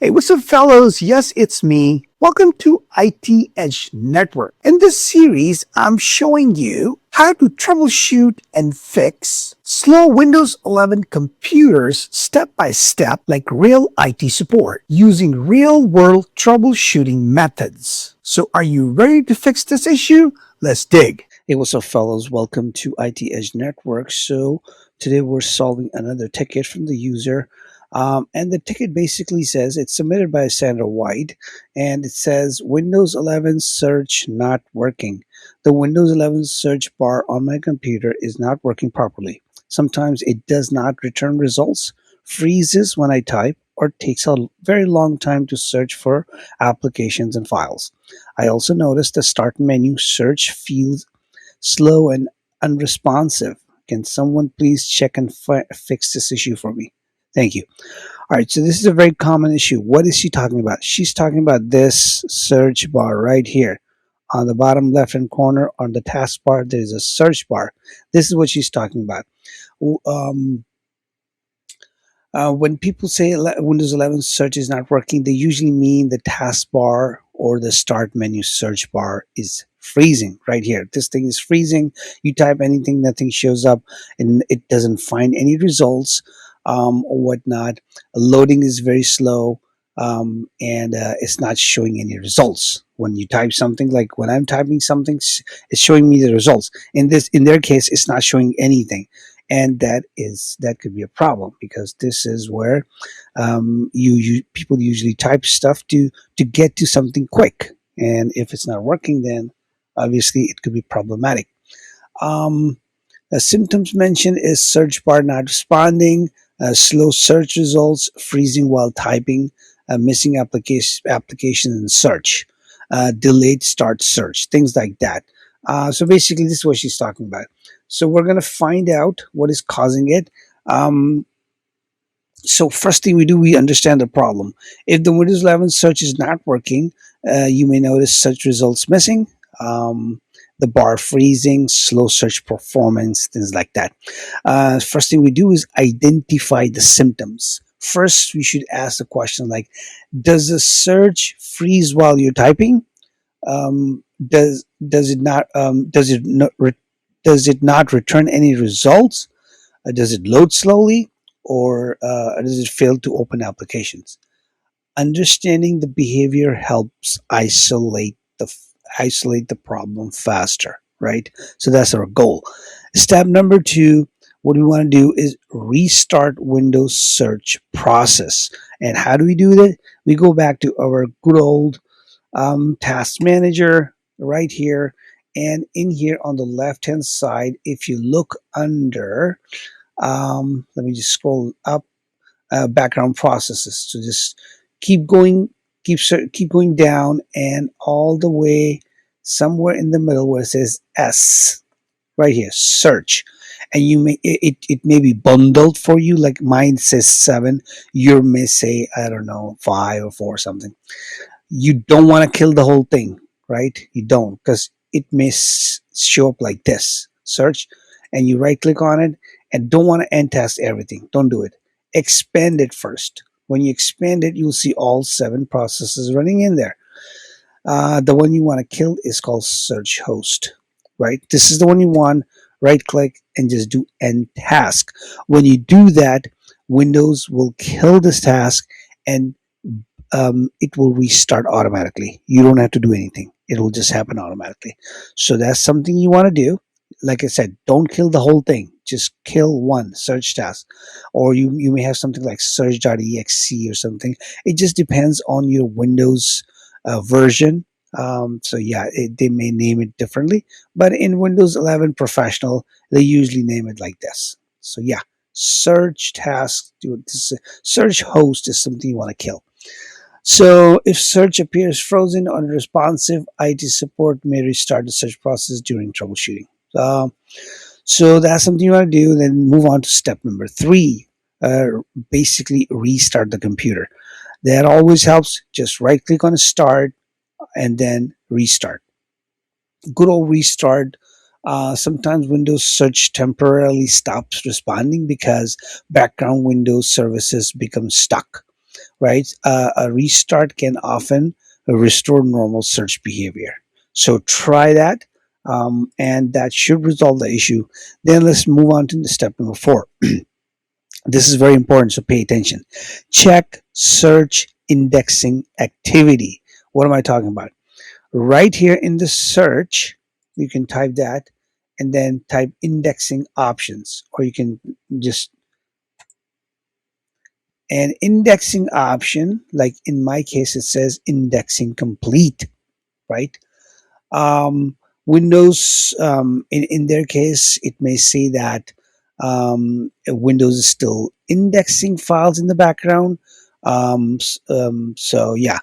Hey, what's up, fellows? Yes, it's me. Welcome to IT Edge Network. In this series, I'm showing you how to troubleshoot and fix slow Windows 11 computers step by step like real IT support using real world troubleshooting methods. So, are you ready to fix this issue? Let's dig. Hey, what's up, fellows? Welcome to IT Edge Network. So, today we're solving another ticket from the user. And the ticket basically says it's submitted by Sandra White, and it says Windows 11 search not working. The Windows 11 search bar on my computer is not working properly. Sometimes it does not return results, freezes when I type, or takes a very long time to search for applications and files. I also noticed the start menu search feels slow and unresponsive. Can someone please check and fix this issue for me? Thank you. All right, so this is a very common issue. What is she talking about? She's talking about this search bar right here. On the bottom left hand corner on the taskbar, there is a search bar. This is what she's talking about. Um, when people say Windows 11 search is not working, they usually mean the taskbar or the start menu search bar is freezing right here. This thing is freezing. You type anything, nothing shows up, and it doesn't find any results or whatnot. Loading is very slow, and it's not showing any results. When you type something, like when I'm typing something, it's showing me the results. In their case, it's not showing anything, and that could be a problem because this is where people usually type stuff to get to something quick, and if it's not working, then obviously it could be problematic. um, the symptoms mentioned is search bar not responding, slow search results, freezing while typing, missing application in search, delayed start search, things like that. So basically, this is what she's talking about. So we're going to find out what is causing it. Um, so first thing we do, we understand the problem. If the Windows 11 search is not working, you may notice search results missing, the bar freezing, slow search performance, things like that. First thing we do is identify the symptoms. First, we should ask the question like, does the search freeze while you're typing? Does it not does it not return any results? Does it load slowly, or does it fail to open applications? Understanding the behavior helps isolate the problem faster, right? So that's our goal. Step number two, what we want to do is restart Windows search process. And how do we do that? We go back to our good old task manager right here, and in here on the left hand side, if you look under, let me just scroll up, background processes. So just keep going, keep going down, and all the way somewhere in the middle where it says S, right here, search. And you may it may be bundled for you. Like mine says 7, your may say, I don't know, 5 or 4 or something. You don't want to kill the whole thing, right? You don't, because it may show up like this, search, and you right click on it, and don't want to end test everything. Don't do it. Expand it first. When you expand it, you'll see all 7 processes running in there. The one you want to kill is called search host, right? This is the one you want. Right click and just do end task. When you do that, Windows will kill this task, and it will restart automatically. You don't have to do anything. It will just happen automatically. So that's something you want to do. Like I said, don't kill the whole thing. Just kill one search task. Or you may have something like search.exe or something. It just depends on your Windows version. So yeah, they may name it differently. But in Windows 11 Professional, they usually name it like this. So yeah, search task, search host is something you want to kill. So if search appears frozen or unresponsive, IT support may restart the search process during troubleshooting. So that's something you want to do. Then move on to step number 3. Basically restart the computer. That always helps. Just right click on start and then restart. Good old restart. Sometimes Windows search temporarily stops responding because background Windows services become stuck. right? A restart can often restore normal search behavior. So try that, and that should resolve the issue. Then let's move on to the step number 4. This is very important, so pay attention. Check search indexing activity. What am I talking about? Right here in the search, you can type that and then type indexing options, or you can just an indexing option, like in my case, it says indexing complete, right? Um, Windows, in their case, it may say that Windows is still indexing files in the background. So yeah,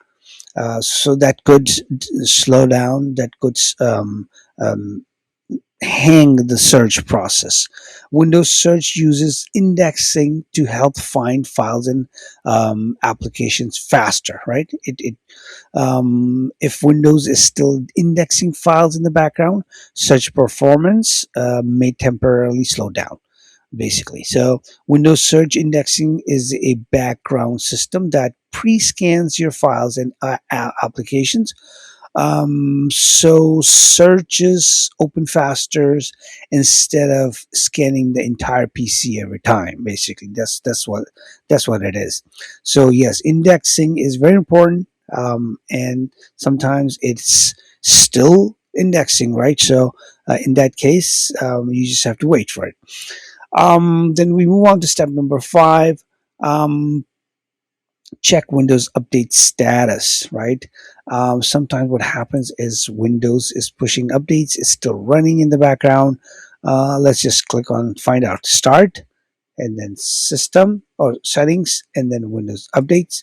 so that could slow down, that could um, hang the search process. Windows Search uses indexing to help find files and applications faster, right? If Windows is still indexing files in the background, search performance may temporarily slow down. Basically, so Windows Search indexing is a background system that pre-scans your files and applications, so searches open faster instead of scanning the entire PC every time. Basically, that's what it is. So yes, indexing is very important, and sometimes it's still indexing, right? So in that case, you just have to wait for it. Then we move on to step number 5. Um, Check Windows update status, right? Sometimes what happens is Windows is pushing updates, it's still running in the background. Let's just click on find out start and then system or settings and then Windows updates,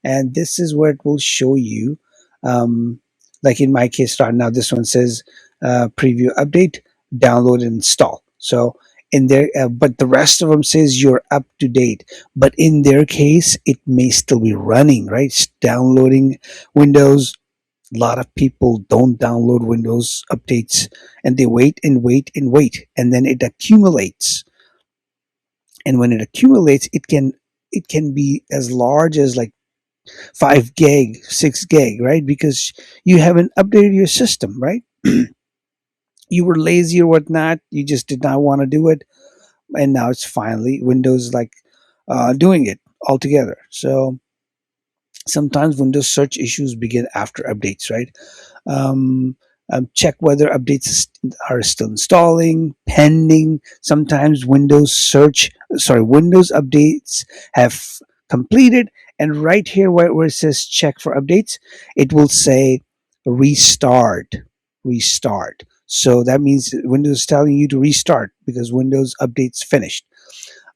and this is where it will show you, um, like in my case right now, this one says preview update, download and install. So in there, but the rest of them says you're up to date, but in their case it may still be running, right? It's downloading Windows. A lot of people don't download Windows updates, and they wait and wait and wait, and then it accumulates. And when it accumulates, it can be as large as like 5 gig, 6 gig, right? Because you haven't updated your system, right? You were lazy or whatnot. You just did not want to do it. And now it's finally Windows like doing it altogether. So sometimes Windows search issues begin after updates, right? um, Check whether updates are still installing, pending. Sometimes Windows updates have completed, and right here where it says check for updates, it will say restart, restart. So that means Windows is telling you to restart because Windows updates finished.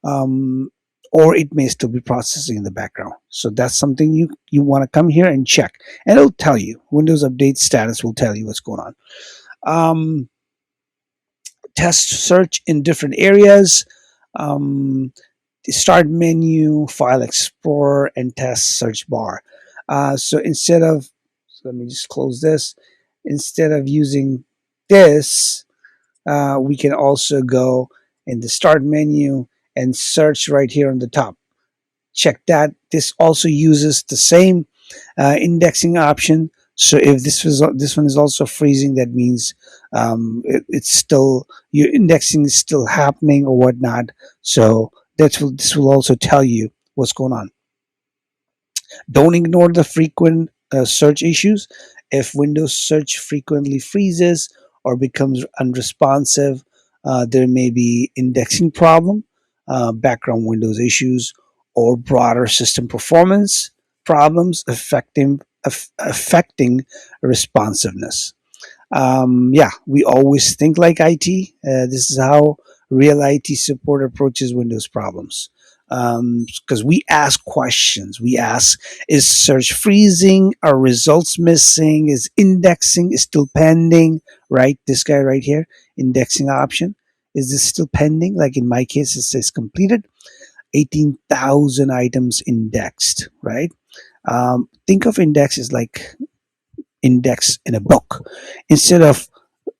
Um, or it may still be processing in the background. So that's something you want to come here and check, and it'll tell you. Windows Update status will tell you what's going on. Um, Test search in different areas. Um, the start menu, file explorer, and test search bar. So let me just close this. Instead of using this, we can also go in the start menu and search right here on the top. Check that. This also uses the same indexing option. So if this one is also freezing, that means it's still your indexing is still happening or whatnot. So this will also tell you what's going on. Don't ignore the frequent search issues. If Windows search frequently freezes or becomes unresponsive, there may be indexing problem, background Windows issues, or broader system performance problems affecting responsiveness. Yeah, we always think like IT. This is how real IT support approaches Windows problems. Because we ask questions. We ask, is search freezing? Are results missing? Is indexing is still pending? Right? This guy right here, indexing option. Is this still pending? Like in my case, it says completed. 18,000 items indexed, right? Think of index as like index in a book. Instead of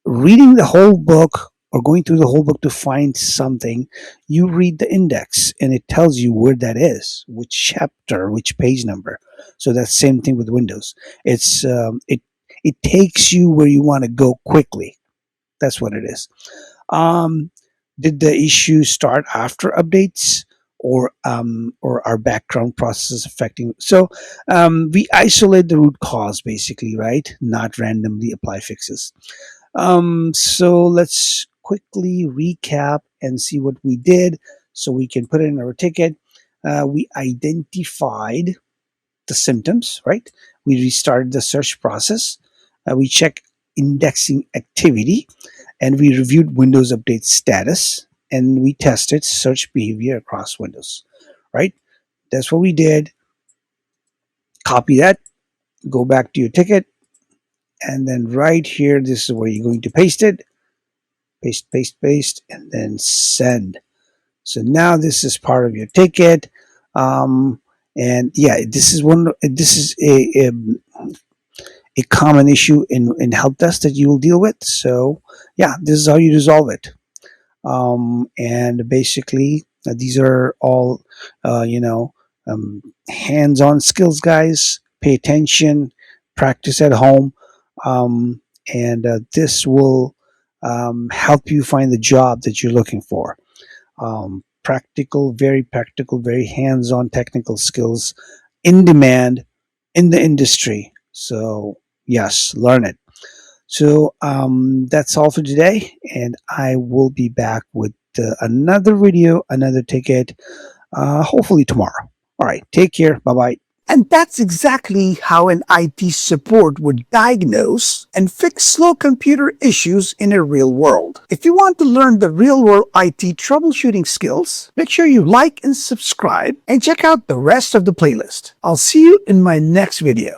reading the whole book or going through the whole book to find something, you read the index and it tells you where that is, which chapter, which page number. So that's the same thing with Windows. It takes you where you want to go quickly. That's what it is. Um, did the issue start after updates, or our background processes affecting? So we isolate the root cause, basically, right? Not randomly apply fixes. So let's quickly recap and see what we did so we can put it in our ticket. We identified the symptoms, right? We restarted the search process. We checked indexing activity, and we reviewed Windows Update status, and we tested search behavior across Windows, right? That's what we did. Copy that, go back to your ticket, and then right here, this is where you're going to paste it. Paste, paste, paste, and then send. So now this is part of your ticket. And yeah, this is one. This is a common issue in help desk that you will deal with. So yeah, this is how you resolve it. And basically, these are all hands-on skills, guys. Pay attention, practice at home, and this will help you find the job that you're looking for. Practical, very hands-on technical skills in demand in the industry. So yes, learn it. So that's all for today, and I will be back with another video, another ticket, hopefully tomorrow. All right, take care. Bye bye. And that's exactly how an IT support would diagnose and fix slow computer issues in a real world. If you want to learn the real world IT troubleshooting skills, make sure you like and subscribe and check out the rest of the playlist. I'll see you in my next video.